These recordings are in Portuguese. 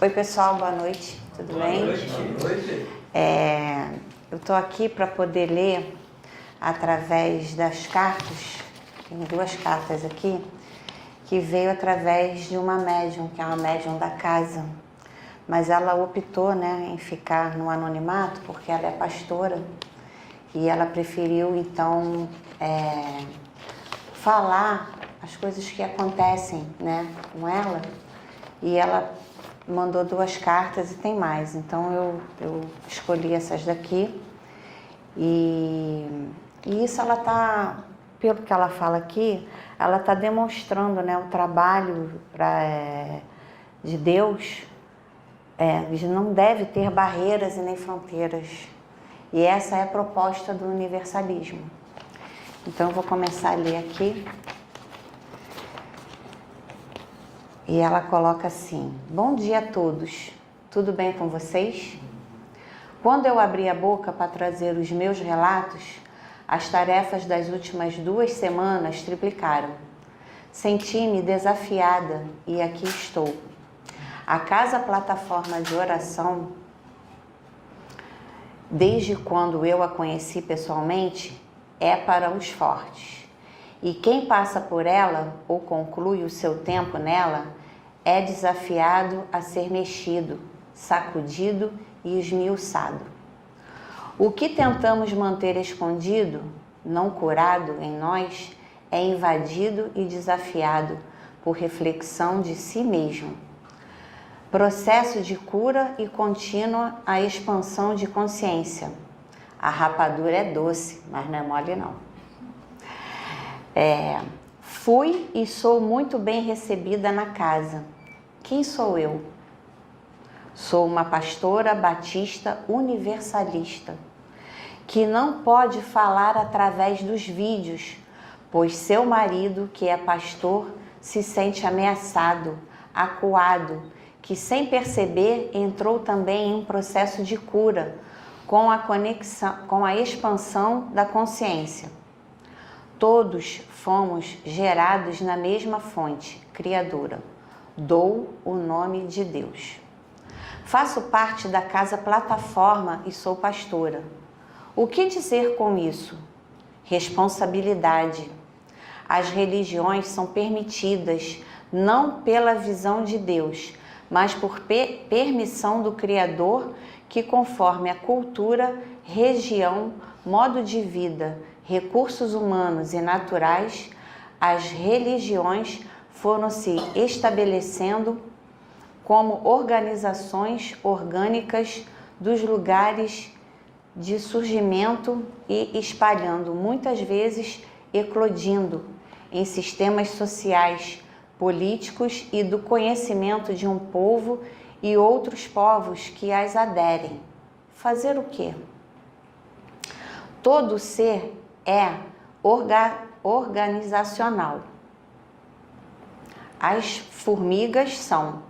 Oi pessoal, boa noite, tudo bem? Boa noite. Eu estou aqui para poder ler através das cartas, tem 2 cartas aqui, que veio através de uma médium, que é uma médium da casa, mas ela optou, né, em ficar no anonimato porque ela é pastora e ela preferiu então falar as coisas que acontecem, né, com ela, e ela mandou 2 cartas e tem mais, então eu escolhi essas daqui e isso ela tá, pelo que ela fala aqui, ela tá demonstrando, né, o trabalho de Deus, não deve ter barreiras e nem fronteiras, e essa é a proposta do universalismo. Então eu vou começar a ler aqui. E ela coloca assim: bom dia a todos, tudo bem com vocês? Quando eu abri a boca para trazer os meus relatos, as tarefas das últimas 2 semanas triplicaram. Senti-me desafiada e aqui estou. A Casa Plataforma de Oração, desde quando eu a conheci pessoalmente, é para os fortes. E quem passa por ela ou conclui o seu tempo nela é desafiado a ser mexido, sacudido e esmiuçado. O que tentamos manter escondido, não curado em nós, é invadido e desafiado por reflexão de si mesmo. Processo de cura e contínua a expansão de consciência. A rapadura é doce, mas não é mole não. Fui e sou muito bem recebida na casa. Quem sou eu? Sou uma pastora batista universalista, que não pode falar através dos vídeos, pois seu marido, que é pastor, se sente ameaçado, acuado, que sem perceber entrou também em um processo de cura, com a expansão da consciência. Todos fomos gerados na mesma fonte, criadora. Dou o nome de Deus. Faço parte da Casa Plataforma e sou pastora. O que dizer com isso? Responsabilidade. As religiões são permitidas não pela visão de Deus, mas por permissão do Criador, que conforme a cultura, região, modo de vida, recursos humanos e naturais, as religiões foram se estabelecendo como organizações orgânicas dos lugares de surgimento e espalhando, muitas vezes eclodindo em sistemas sociais, políticos e do conhecimento de um povo e outros povos que as aderem. Fazer o quê? Todo ser é organizacional. As formigas são.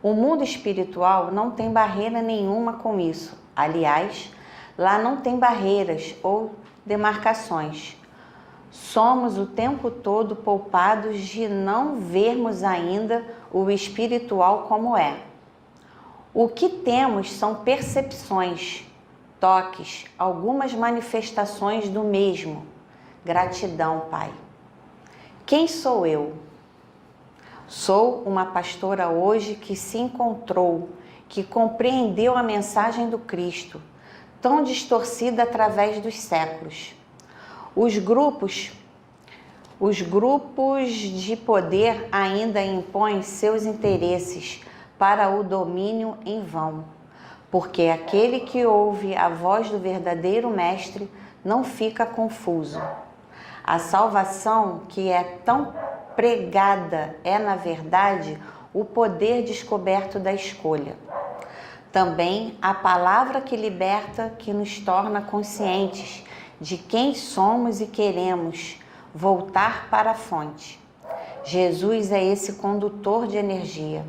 O mundo espiritual não tem barreira nenhuma com isso. Aliás, lá não tem barreiras ou demarcações. Somos o tempo todo poupados de não vermos ainda o espiritual como é. O que temos são percepções, toques, algumas manifestações do mesmo. Gratidão, Pai. Quem sou eu? Sou uma pastora hoje que se encontrou, que compreendeu a mensagem do Cristo, tão distorcida através dos séculos. Os grupos de poder ainda impõem seus interesses para o domínio em vão, porque aquele que ouve a voz do verdadeiro Mestre não fica confuso. A salvação que é tão pregada é, na verdade, o poder descoberto da escolha. Também a palavra que liberta, que nos torna conscientes de quem somos e queremos voltar para a fonte. Jesus é esse condutor de energia.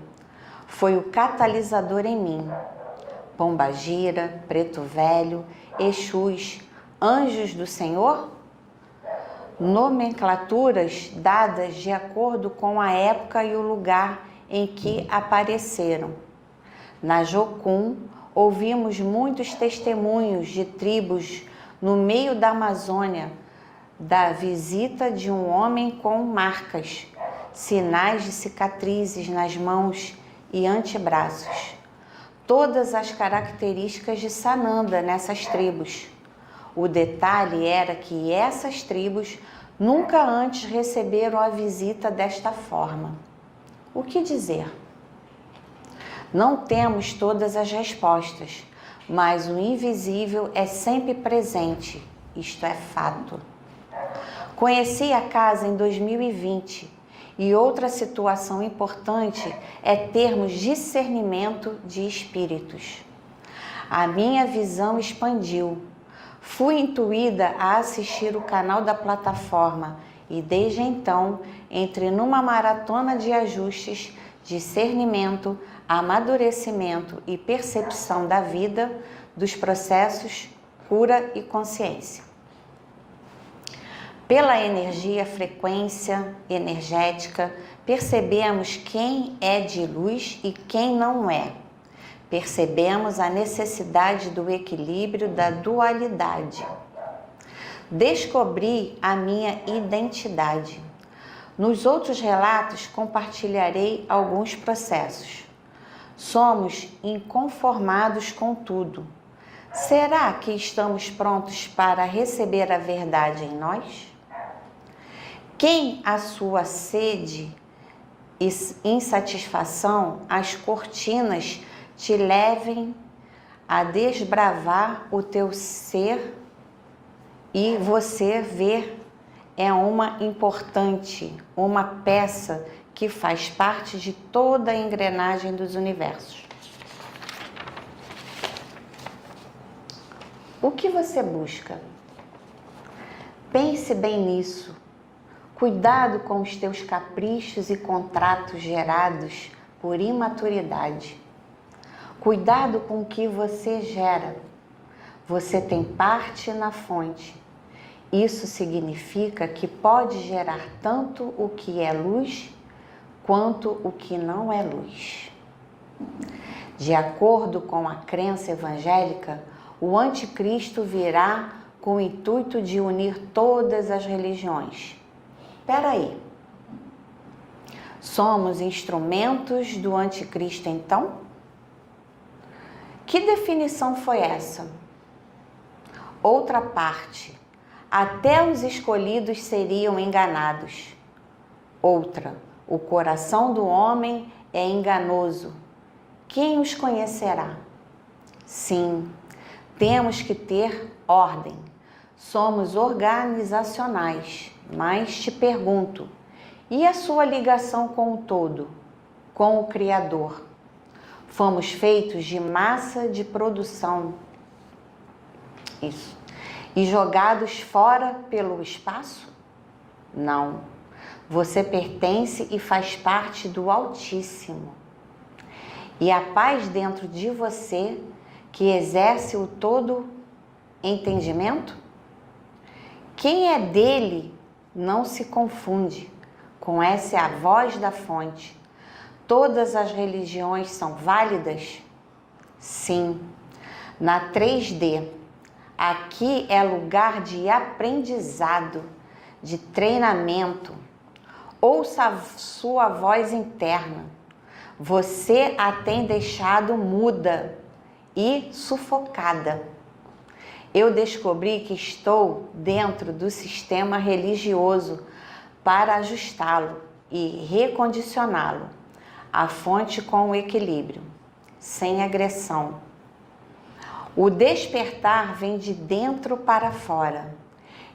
Foi o catalisador em mim. Pombagira, Preto Velho, Exus, anjos do Senhor? Nomenclaturas dadas de acordo com a época e o lugar em que apareceram. Na Jocum, ouvimos muitos testemunhos de tribos no meio da Amazônia da visita de um homem com marcas, sinais de cicatrizes nas mãos e antebraços. Todas as características de Sananda nessas tribos. O detalhe era que essas tribos nunca antes receberam a visita desta forma. O que dizer? Não temos todas as respostas, mas o invisível é sempre presente, isto é fato. Conheci a casa em 2020 e outra situação importante é termos discernimento de espíritos. A minha visão expandiu. Fui intuída a assistir o canal da plataforma e desde então entrei numa maratona de ajustes, discernimento, amadurecimento e percepção da vida, dos processos, cura e consciência. Pela energia, frequência energética, percebemos quem é de luz e quem não é. Percebemos a necessidade do equilíbrio da dualidade. Descobri a minha identidade. Nos outros relatos compartilharei alguns processos. Somos inconformados com tudo. Será que estamos prontos para receber a verdade em nós? Quem a sua sede e insatisfação, as cortinas te levem a desbravar o teu ser e você ver é uma importante, uma peça que faz parte de toda a engrenagem dos universos. O que você busca? Pense bem nisso. Cuidado com os teus caprichos e contratos gerados por imaturidade. Cuidado com o que você gera. Você tem parte na fonte. Isso significa que pode gerar tanto o que é luz quanto o que não é luz. De acordo com a crença evangélica, o anticristo virá com o intuito de unir todas as religiões. Espera aí. Somos instrumentos do anticristo então? Que definição foi essa? Outra parte. Até os escolhidos seriam enganados. Outra. O coração do homem é enganoso. Quem os conhecerá? Sim, temos que ter ordem. Somos organizacionais. Mas te pergunto, e a sua ligação com o todo, com o Criador? Fomos feitos de massa de produção. Isso. E jogados fora pelo espaço? Não. Você pertence e faz parte do Altíssimo. E a paz dentro de você, que exerce o todo entendimento? Quem é dele não se confunde, com essa é a voz da fonte. Todas as religiões são válidas? Sim. Na 3D, aqui é lugar de aprendizado, de treinamento. Ouça a sua voz interna. Você a tem deixado muda e sufocada. Eu descobri que estou dentro do sistema religioso para ajustá-lo e recondicioná-lo. A fonte com o equilíbrio, sem agressão. O despertar vem de dentro para fora.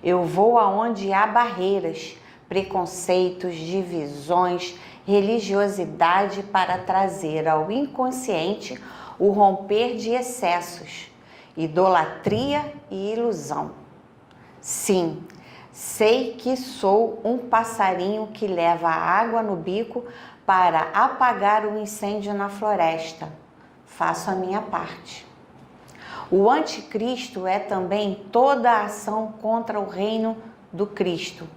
Eu vou aonde há barreiras, preconceitos, divisões, religiosidade para trazer ao inconsciente o romper de excessos, idolatria e ilusão. Sim, sei que sou um passarinho que leva água no bico para apagar o incêndio na floresta. Faço a minha parte. O anticristo é também toda a ação contra o reino do Cristo.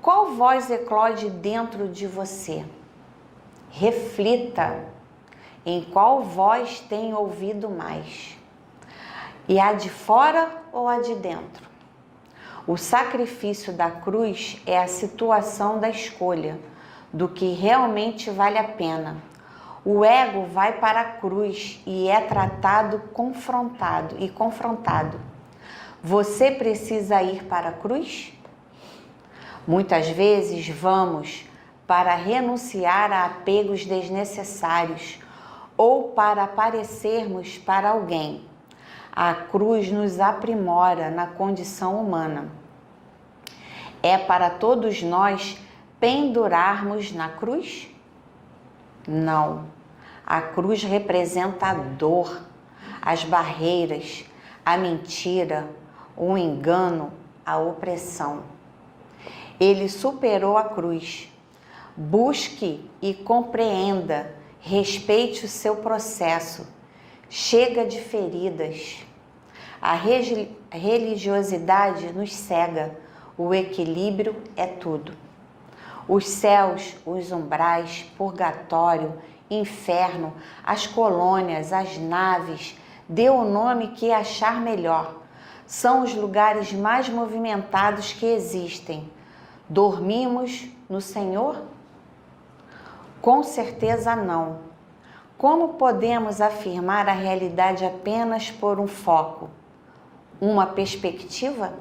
Qual voz eclode dentro de você? Reflita. em qual voz tem ouvido mais? E a de fora ou a de dentro? O sacrifício da cruz é a situação da escolha, do que realmente vale a pena. O ego vai para a cruz e é tratado confrontado. Você precisa ir para a cruz? Muitas vezes vamos para renunciar a apegos desnecessários ou para aparecermos para alguém. A cruz nos aprimora na condição humana. É para todos nós pendurarmos na cruz? Não. A cruz representa a dor, as barreiras, a mentira, o engano, a opressão. Ele superou a cruz. Busque e compreenda, respeite o seu processo. Chega de feridas. A religiosidade nos cega. O equilíbrio é tudo. Os céus, os umbrais, purgatório, inferno, as colônias, as naves, dê o nome que achar melhor. São os lugares mais movimentados que existem. Dormimos no Senhor? Com certeza não. Como podemos afirmar a realidade apenas por um foco? Uma perspectiva?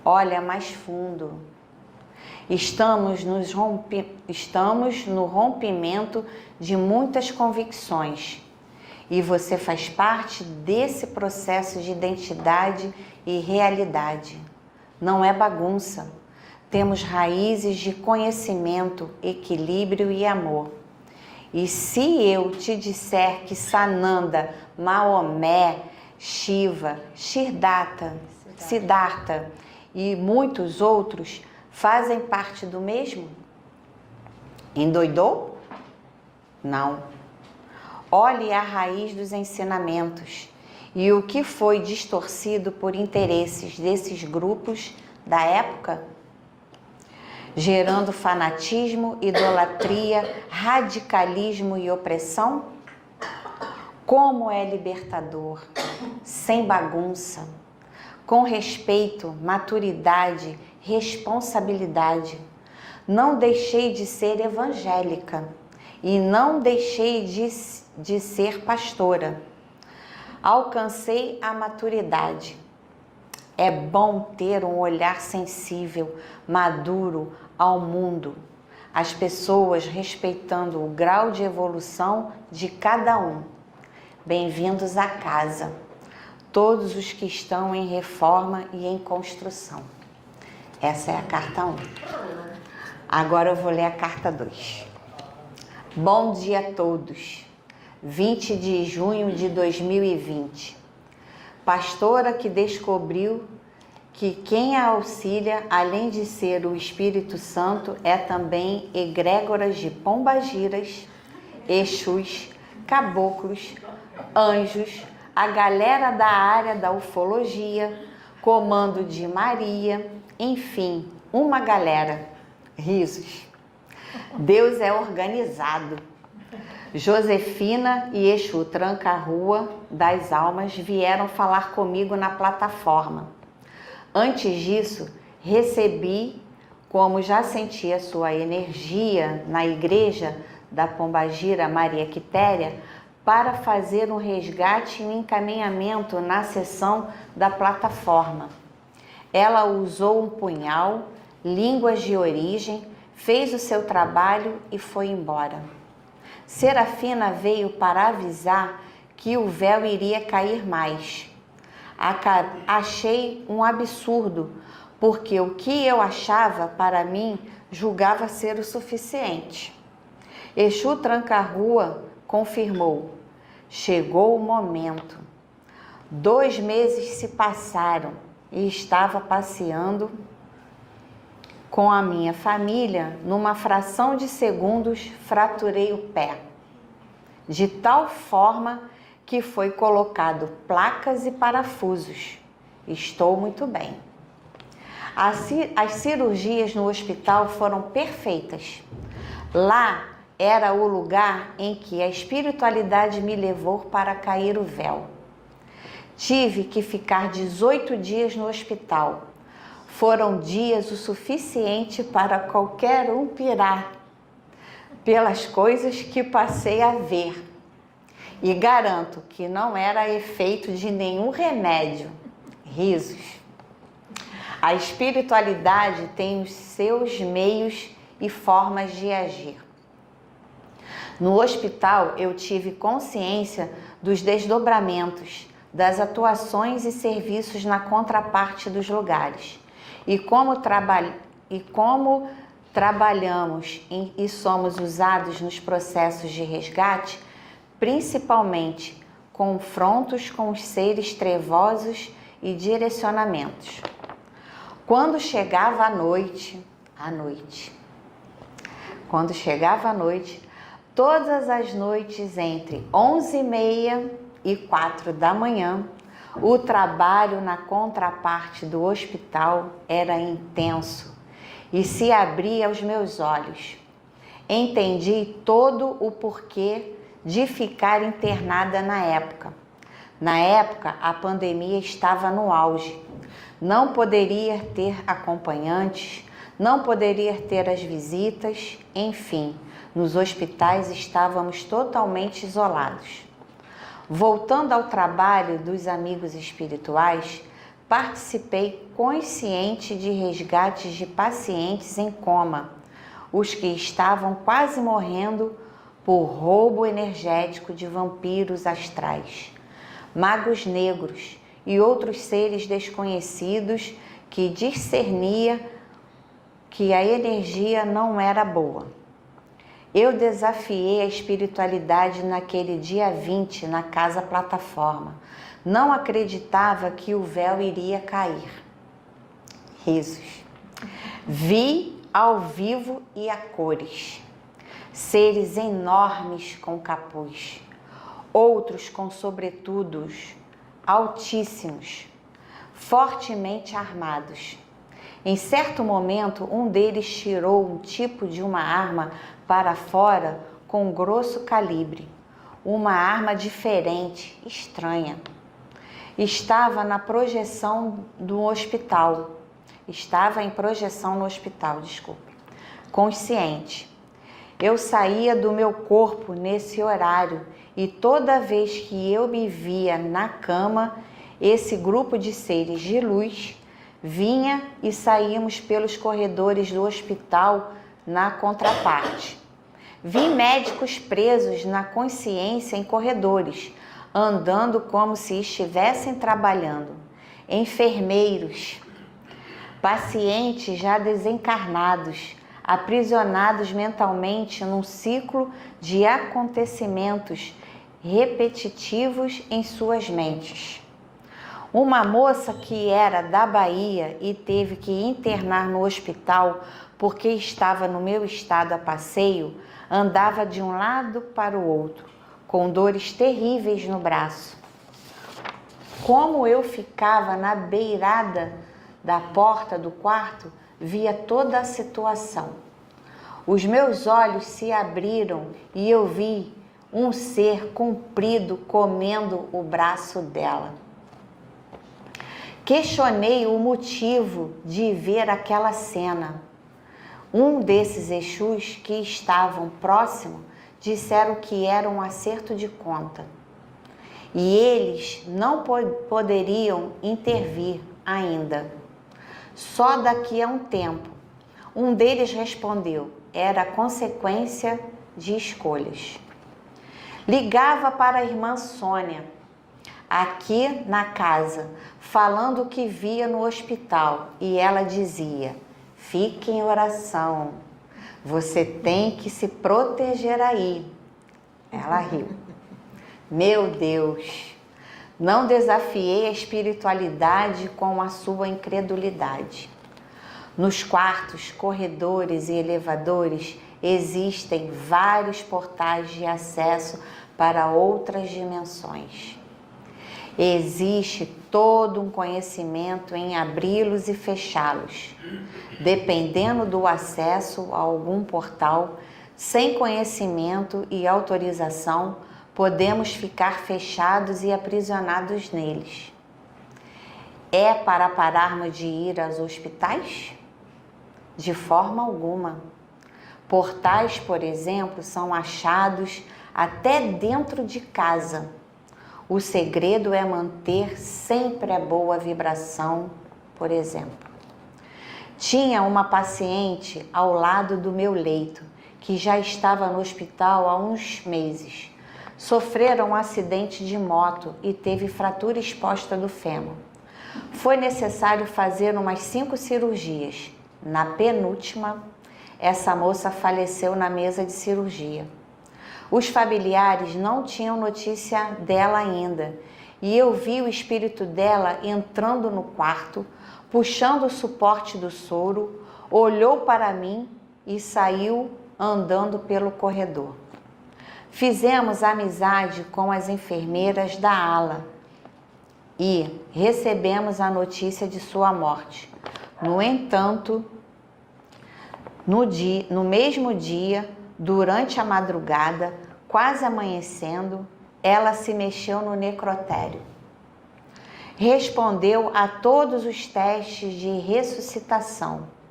Olha mais fundo. Estamos no rompimento de muitas convicções e você faz parte desse processo de identidade e realidade. Não é bagunça. Temos raízes de conhecimento, equilíbrio e amor. E se eu te disser que Sananda, Maomé, Shiva, Siddhartha e muitos outros fazem parte do mesmo? Endoidou? Não. Olhe a raiz dos ensinamentos e o que foi distorcido por interesses desses grupos da época, gerando fanatismo, idolatria, radicalismo e opressão? Como é libertador, sem bagunça, com respeito, maturidade, responsabilidade. Não deixei de ser evangélica e não deixei de ser pastora. Alcancei a maturidade. É bom ter um olhar sensível, maduro ao mundo, as pessoas respeitando o grau de evolução de cada um. Bem-vindos à casa, todos os que estão em reforma e em construção. Essa é a carta 1. Agora eu vou ler a carta 2. Bom dia a todos. 20 de junho de 2020. Pastora que descobriu que quem a auxilia, além de ser o Espírito Santo, é também egrégoras de pombagiras, exus, caboclos, anjos, a galera da área da ufologia, comando de Maria, enfim, uma galera. Risos. Deus é organizado. Josefina e Exu Tranca-Rua das Almas vieram falar comigo na plataforma. Antes disso, recebi, como já sentia sua energia na igreja da Pombagira Maria Quitéria, para fazer um resgate e um encaminhamento na sessão da plataforma. Ela usou um punhal, línguas de origem, fez o seu trabalho e foi embora. Serafina veio para avisar que o véu iria cair mais. Achei um absurdo, porque o que eu achava para mim julgava ser o suficiente. Exu Tranca-Rua confirmou: chegou o momento. 2 meses se passaram e estava passeando com a minha família. Numa fração de segundos, fraturei o pé, de tal forma que foi colocado placas e parafusos. Estou muito bem. As cirurgias no hospital foram perfeitas. Lá era o lugar em que a espiritualidade me levou para cair o véu. Tive que ficar 18 dias no hospital. Foram dias o suficiente para qualquer um pirar pelas coisas que passei a ver. E garanto que não era efeito de nenhum remédio. Risos. A espiritualidade tem os seus meios e formas de agir. No hospital, eu tive consciência dos desdobramentos, das atuações e serviços na contraparte dos lugares. E como trabalhamos e somos usados nos processos de resgate, principalmente confrontos com os seres trevosos e direcionamentos. Quando chegava a noite, todas as noites entre 11h30 e 4 da manhã, o trabalho na contraparte do hospital era intenso e se abria aos meus olhos. Entendi todo o porquê de ficar internada na época. Na época, a pandemia estava no auge. Não poderia ter acompanhantes, não poderia ter as visitas, enfim, nos hospitais estávamos totalmente isolados. Voltando ao trabalho dos amigos espirituais, participei consciente de resgates de pacientes em coma, os que estavam quase morrendo por roubo energético de vampiros astrais, magos negros e outros seres desconhecidos que discernia que a energia não era boa. Eu desafiei a espiritualidade naquele dia 20 na casa plataforma. Não acreditava que o véu iria cair. Risos. Vi ao vivo e a cores. Seres enormes com capuz. Outros com sobretudos altíssimos, fortemente armados. Em certo momento, um deles tirou um tipo de uma arma para fora com grosso calibre. Uma arma diferente, estranha. Estava em projeção no hospital, consciente. Eu saía do meu corpo nesse horário e toda vez que eu me via na cama, esse grupo de seres de luz vinha e saíamos pelos corredores do hospital na contraparte. Vi médicos presos na consciência em corredores, andando como se estivessem trabalhando. Enfermeiros, pacientes já desencarnados, aprisionados mentalmente num ciclo de acontecimentos repetitivos em suas mentes. Uma moça que era da Bahia e teve que internar no hospital porque estava no meu estado a passeio, andava de um lado para o outro, com dores terríveis no braço. Como eu ficava na beirada da porta do quarto, via toda a situação. Os meus olhos se abriram e eu vi um ser comprido comendo o braço dela. Questionei o motivo de ver aquela cena. Um desses Exus que estavam próximo disseram que era um acerto de conta. E eles não poderiam intervir ainda. Só daqui a um tempo. Um deles respondeu, era consequência de escolhas. Ligava para a irmã Sônia, aqui na casa, falando o que via no hospital, e ela dizia, fique em oração, você tem que se proteger aí. Ela riu. Meu Deus, não desafiei a espiritualidade com a sua incredulidade. Nos quartos, corredores e elevadores existem vários portais de acesso para outras dimensões. Existe todo um conhecimento em abri-los e fechá-los. Dependendo do acesso a algum portal, Sem conhecimento e autorização, podemos ficar fechados e aprisionados neles. É para pararmos de ir aos hospitais? De forma alguma. Portais, por exemplo, são achados até dentro de casa. O segredo é manter sempre a boa vibração, por exemplo. Tinha uma paciente ao lado do meu leito, que já estava no hospital há uns meses. Sofrera um acidente de moto e teve fratura exposta do fêmur. Foi necessário fazer umas 5 cirurgias. Na penúltima, essa moça faleceu na mesa de cirurgia. Os familiares não tinham notícia dela ainda, e eu vi o espírito dela entrando no quarto, puxando o suporte do soro, olhou para mim e saiu andando pelo corredor. Fizemos amizade com as enfermeiras da ala e recebemos a notícia de sua morte. No entanto, no mesmo dia, durante a madrugada, quase amanhecendo, ela se mexeu no necrotério. Respondeu a todos os testes de ressuscitação.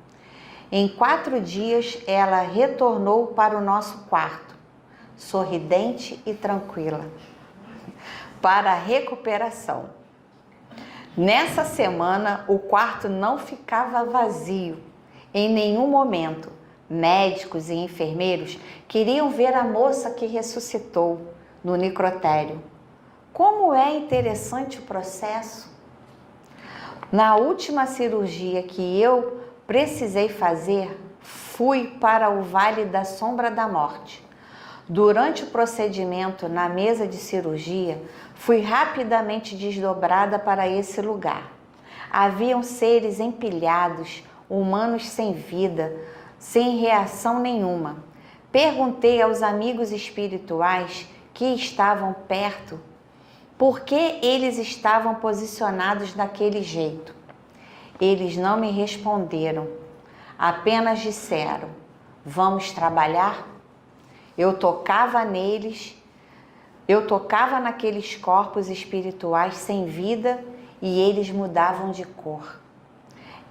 Em 4 dias, ela retornou para o nosso quarto, sorridente e tranquila, para a recuperação. Nessa semana, o quarto não ficava vazio. Em nenhum momento, médicos e enfermeiros queriam ver a moça que ressuscitou no necrotério. Como é interessante o processo! Na última cirurgia que eu precisei fazer, fui para o Vale da Sombra da Morte. Durante o procedimento na mesa de cirurgia, fui rapidamente desdobrada para esse lugar. Haviam seres empilhados, humanos sem vida, sem reação nenhuma. Perguntei aos amigos espirituais que estavam perto por que eles estavam posicionados daquele jeito. Eles não me responderam, apenas disseram: vamos trabalhar? Eu tocava naqueles corpos espirituais sem vida e eles mudavam de cor.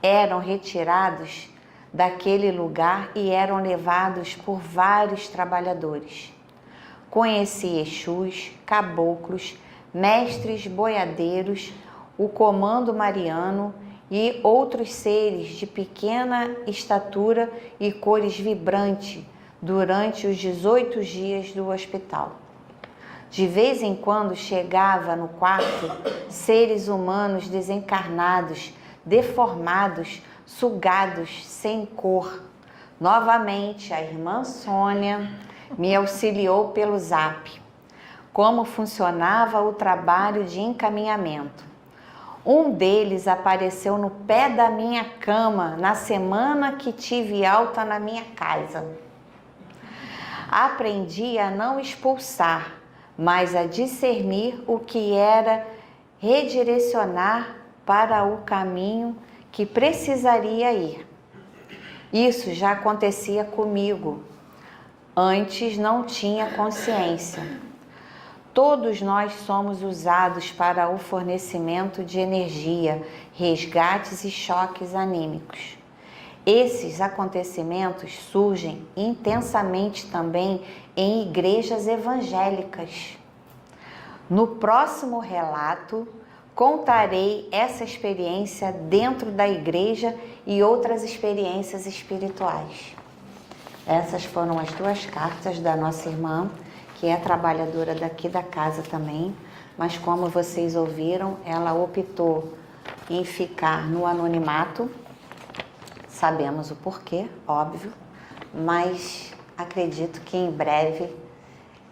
Eram retirados daquele lugar e eram levados por vários trabalhadores. Conheci Exus, caboclos, mestres boiadeiros, o comando mariano e outros seres de pequena estatura e cores vibrantes durante os 18 dias do hospital. De vez em quando chegava no quarto seres humanos desencarnados, deformados, sugados, sem cor. Novamente, a irmã Sônia me auxiliou pelo zap. Como funcionava o trabalho de encaminhamento. Um deles apareceu no pé da minha cama na semana que tive alta na minha casa. Aprendi a não expulsar, mas a discernir o que era redirecionar para o caminho que precisaria ir. Isso já acontecia comigo. Antes não tinha consciência. Todos nós somos usados para o fornecimento de energia, resgates e choques anímicos. Esses acontecimentos surgem intensamente também em igrejas evangélicas. No próximo relato, contarei essa experiência dentro da igreja e outras experiências espirituais. Essas foram as 2 cartas da nossa irmã, que é trabalhadora daqui da casa também, mas como vocês ouviram, ela optou em ficar no anonimato. Sabemos o porquê, óbvio, mas acredito que em breve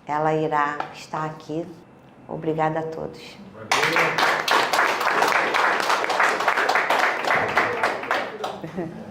ela irá estar aqui. Obrigada a todos. Valeu.